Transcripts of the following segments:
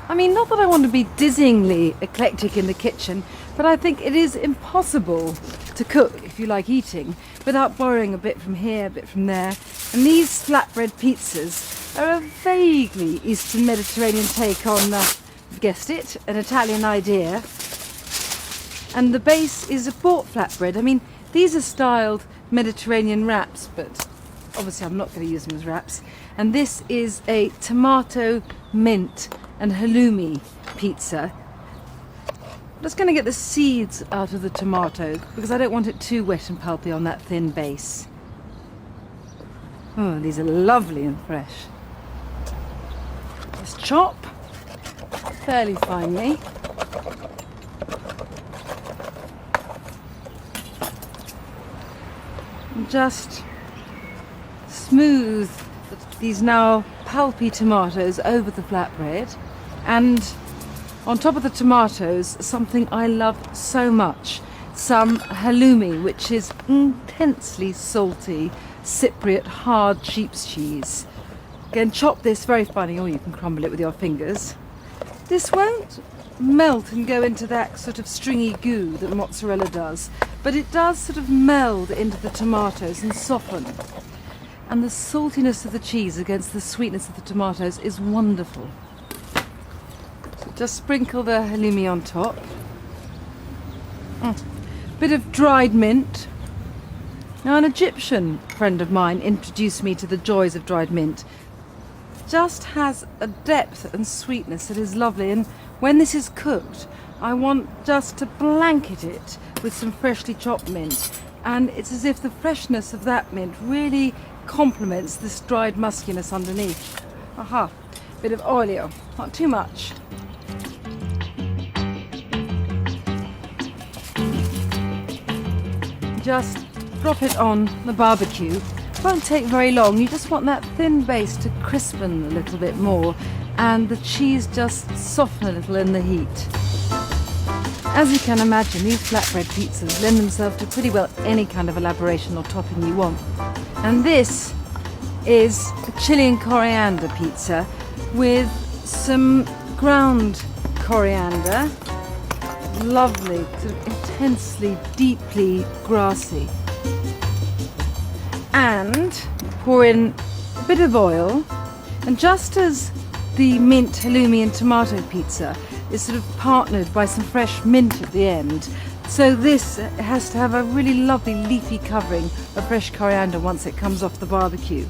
I mean, not that I want to be dizzyingly eclectic in the kitchen, but I think it is impossible to cook, if you like eating, without borrowing a bit from here, a bit from there. And these flatbread pizzas are a vaguely Eastern Mediterranean take on, you've guessed it, an Italian idea. And the base is a bought flatbread. I mean, these are styled Mediterranean wraps, but obviously I'm not going to use them as wraps. And this is a tomato, mint and halloumi pizza. I'm just going to get the seeds out of the tomato because I don't want it too wet and pulpy on that thin base. Oh, these are lovely and fresh. Let's chop fairly finely. And just smooth these now pulpy tomatoes over the flatbread, and on top of the tomatoes something I love so much, some halloumi, which is intensely salty Cypriot hard sheep's cheese. Again, chop this very finely, or you can crumble it with your fingers. This won't melt and go into that sort of stringy goo that mozzarella does, but it does sort of meld into the tomatoes and soften. And the saltiness of the cheese against the sweetness of the tomatoes is wonderful. So just sprinkle the halloumi on top. Bit of dried mint. Now, an Egyptian friend of mine introduced me to the joys of dried mint. Just has a depth and sweetness that is lovely, and when this is cooked, I want just to blanket it with some freshly chopped mint, and it's as if the freshness of that mint really complements this dried muskiness underneath. Aha, bit of olio, not too much. Just drop it on the barbecue. Won't take very long. You just want that thin base to crispen a little bit more and the cheese just soften a little in the heat. As you can imagine, these flatbread pizzas lend themselves to pretty well any kind of elaboration or topping you want. And this is a chili and coriander pizza with some ground coriander, lovely, sort of intensely, deeply grassy. And pour in a bit of oil, and just as the mint, halloumi and tomato pizza is sort of partnered by some fresh mint at the end, so this has to have a really lovely leafy covering of fresh coriander once it comes off the barbecue.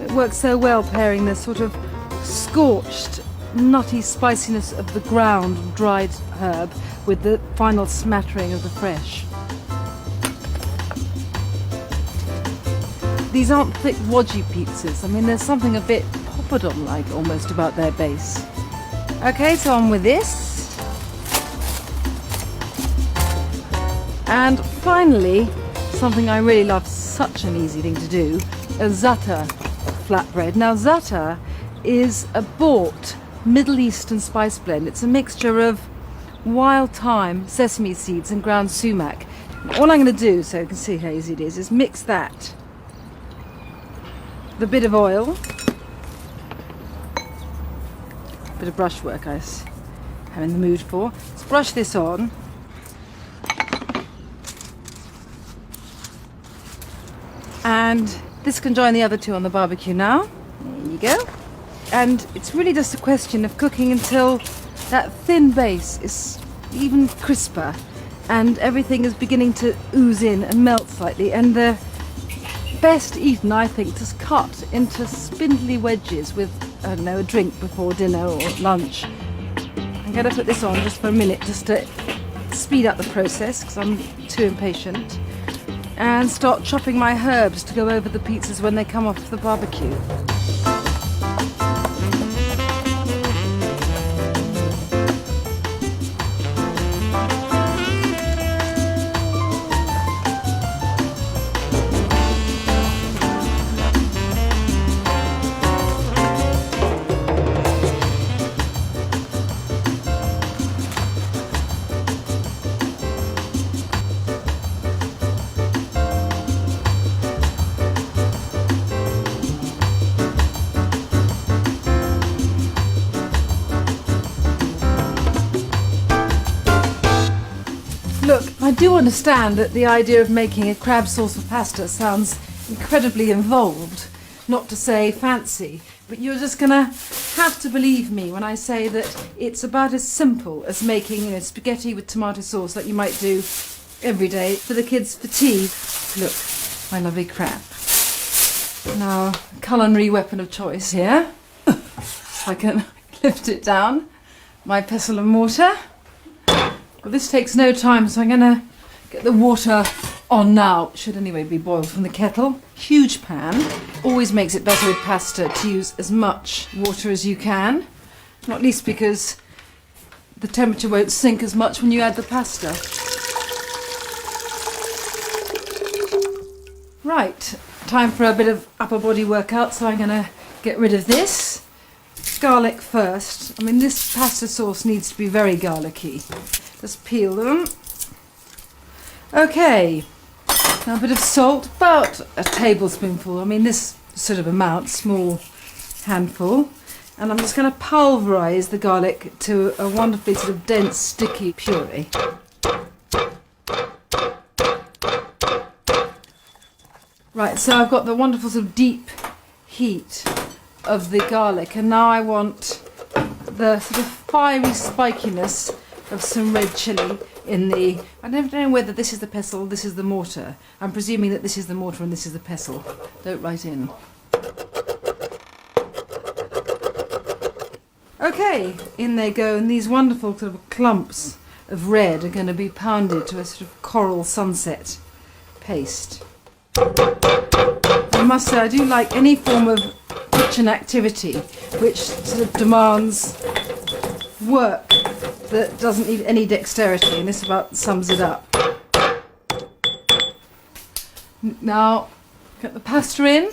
It works so well pairing the sort of scorched, nutty spiciness of the ground dried herb with the final smattering of the fresh. These aren't thick, wodgy pizzas. I mean, there's something a bit poppadom-like almost about their base. Okay, so on with this. And finally, something I really love, such an easy thing to do, a za'atar flatbread. Now, za'atar is a bought Middle Eastern spice blend. It's a mixture of wild thyme, sesame seeds and ground sumac. All I'm going to do, so you can see how easy it is mix that with a bit of oil, a bit of brushwork I'm in the mood for. Let's brush this on. And this can join the other two on the barbecue now. There you go. And it's really just a question of cooking until that thin base is even crisper and everything is beginning to ooze in and melt slightly, and the best eaten, I think, just cut into spindly wedges with, I don't know, a drink before dinner or lunch. I'm going to put this on just for a minute just to speed up the process because I'm too impatient, and start chopping my herbs to go over the pizzas when they come off the barbecue. I do understand that the idea of making a crab sauce for pasta sounds incredibly involved, not to say fancy, but you're just gonna have to believe me when I say that it's about as simple as making, spaghetti with tomato sauce that you might do every day for the kids for tea. Look, my lovely crab. Now, culinary weapon of choice here. I can lift it down. My pestle and mortar. Well, this takes no time, so I'm gonna get the water on now. It should anyway be boiled from the kettle. Huge pan. Always makes it better with pasta to use as much water as you can. Not least because the temperature won't sink as much when you add the pasta. Right, time for a bit of upper body workout, so I'm gonna get rid of this. Garlic first. I mean, this pasta sauce needs to be very garlicky. Just peel them. Okay, now a bit of salt, about a tablespoonful. I mean, this sort of amount, small handful. And I'm just going to pulverise the garlic to a wonderfully sort of dense, sticky puree. Right, so I've got the wonderful sort of deep heat of the garlic, and now I want the sort of fiery spikiness of some red chilli in the... I don't know whether this is the pestle, this is the mortar. I'm presuming that this is the mortar and this is the pestle. Don't write in. Okay, in they go, and these wonderful sort of clumps of red are going to be pounded to a sort of coral sunset paste. I must say, I do like any form of kitchen activity which sort of demands work that doesn't need any dexterity, and this about sums it up. Now, get the pasta in.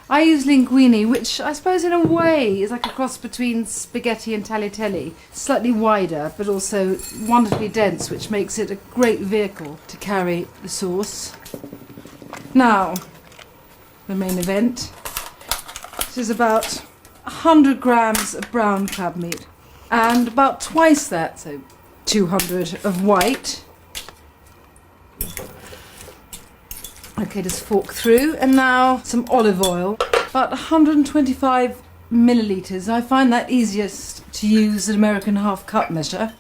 I use linguine, which I suppose in a way is like a cross between spaghetti and tagliatelle. Slightly wider, but also wonderfully dense, which makes it a great vehicle to carry the sauce. Now, the main event. This is about 100 grams of brown crab meat and about twice that, so 200 of white. Okay, just fork through, and now some olive oil, about 125 millilitres. I find that easiest to use an American half cup measure.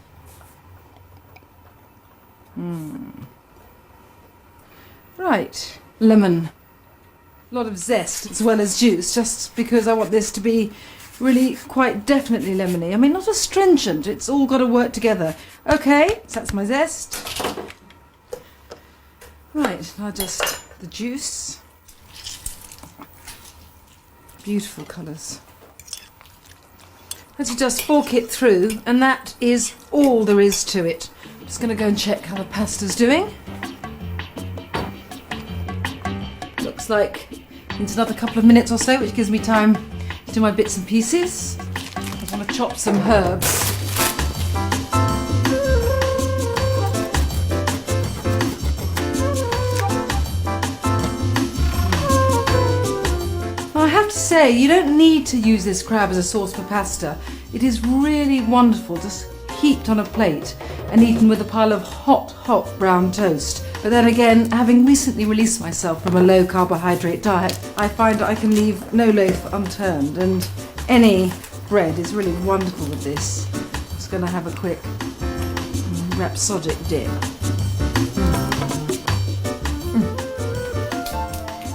Right, lemon. A lot of zest as well as juice, just because I want this to be really quite definitely lemony. I mean, not astringent, it's all got to work together. Okay, so that's my zest. Right, now just the juice. Beautiful colours. Let's just fork it through, and that is all there is to it. I'm just going to go and check how the pasta's doing. Looks like it's another couple of minutes or so, which gives me time to do my bits and pieces. I want to chop some herbs. I have to say, you don't need to use this crab as a sauce for pasta. It is really wonderful, just heaped on a plate and eaten with a pile of hot brown toast. But then again, having recently released myself from a low carbohydrate diet, I find I can leave no loaf unturned, and any bread is really wonderful with this. Just going to have a quick rhapsodic dip.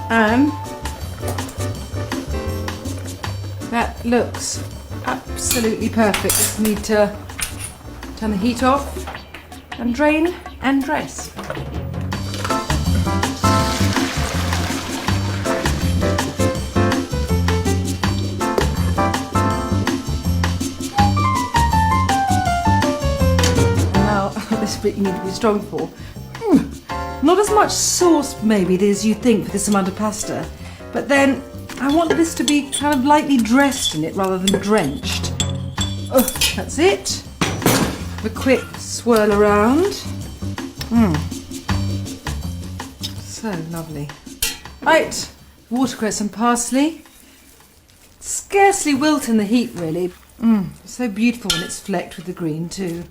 And that looks absolutely perfect. Just need to turn the heat off and drain and dress. Now, this bit you need to be strong for. Not as much sauce maybe as you think for this amount of pasta, but then I want this to be kind of lightly dressed in it rather than drenched. Oh, that's it. Have a quick swirl around. So lovely. Right, watercress and parsley. Scarcely wilt in the heat really. So beautiful when it's flecked with the green too.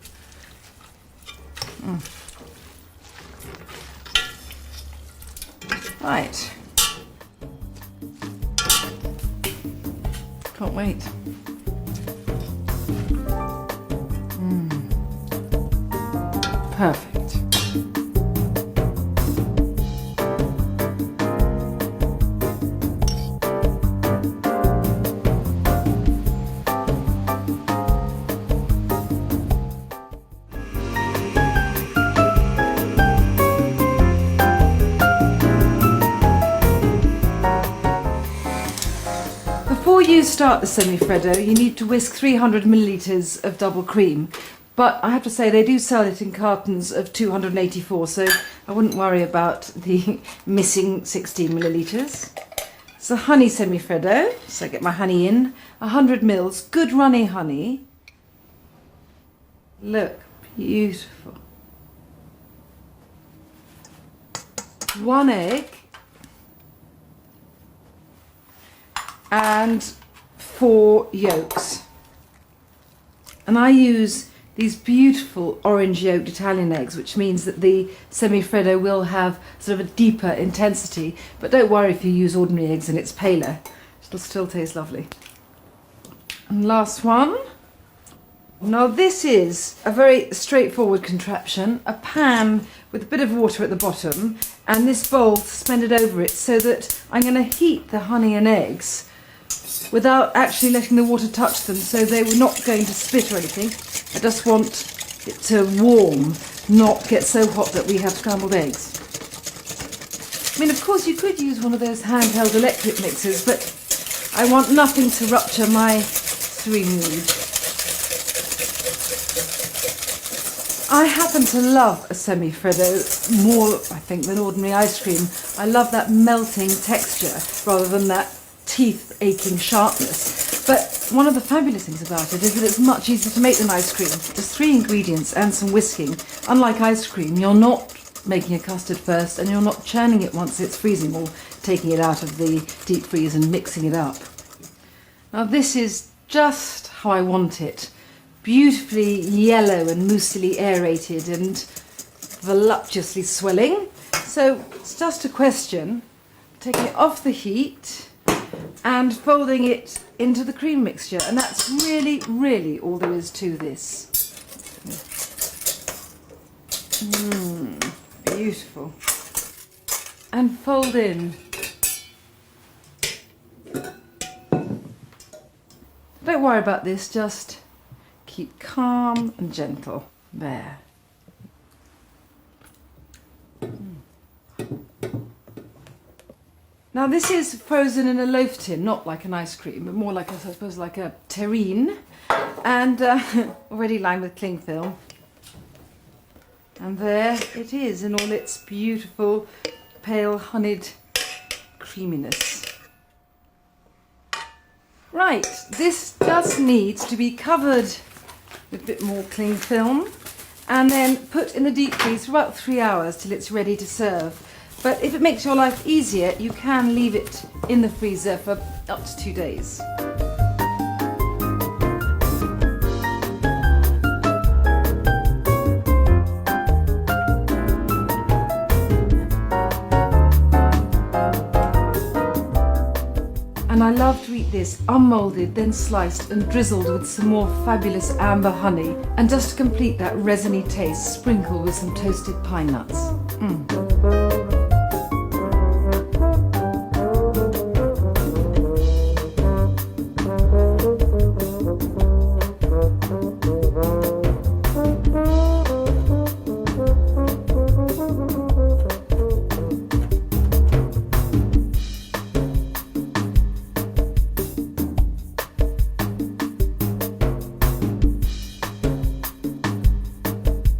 Right. Can't wait. Perfect. Before you start the semi-freddo, you need to whisk 300 millilitres of double cream. But I have to say, they do sell it in cartons of 284, so I wouldn't worry about the missing 16 millilitres. It's a honey semi-freddo, so I get my honey in. 100 mils, good runny honey. Look, beautiful. 1 egg. And 4 yolks. And I use these beautiful orange yolked Italian eggs, which means that the semi-freddo will have sort of a deeper intensity. But don't worry if you use ordinary eggs and it's paler. It'll still taste lovely. And last one. Now this is a very straightforward contraption, a pan with a bit of water at the bottom and this bowl suspended over it so that I'm going to heat the honey and eggs without actually letting the water touch them, so they were not going to split or anything. I just want it to warm, not get so hot that we have scrambled eggs. I mean, of course you could use one of those handheld electric mixers, but I want nothing to rupture my sous mood. I happen to love a semi-freddo more, I think, than ordinary ice cream. I love that melting texture rather than that teeth-aching sharpness. But one of the fabulous things about it is that it's much easier to make than ice cream. There's 3 ingredients and some whisking. Unlike ice cream, you're not making a custard first and you're not churning it once it's freezing or taking it out of the deep freeze and mixing it up. Now this is just how I want it. Beautifully yellow and mousily aerated and voluptuously swelling. So it's just a question of taking it off the heat and folding it into the cream mixture, and that's really, really all there is to this. Beautiful. And fold in. Don't worry about this, just keep calm and gentle. There. Now this is frozen in a loaf tin, not like an ice cream, but more like, I suppose, like a terrine, and already lined with cling film. And there it is in all its beautiful, pale, honeyed creaminess. Right, this just needs to be covered with a bit more cling film and then put in the deep freeze for about 3 hours till it's ready to serve. But if it makes your life easier, you can leave it in the freezer for up to 2 days. And I love to eat this unmoulded, then sliced and drizzled with some more fabulous amber honey. And just to complete that resiny taste, sprinkle with some toasted pine nuts.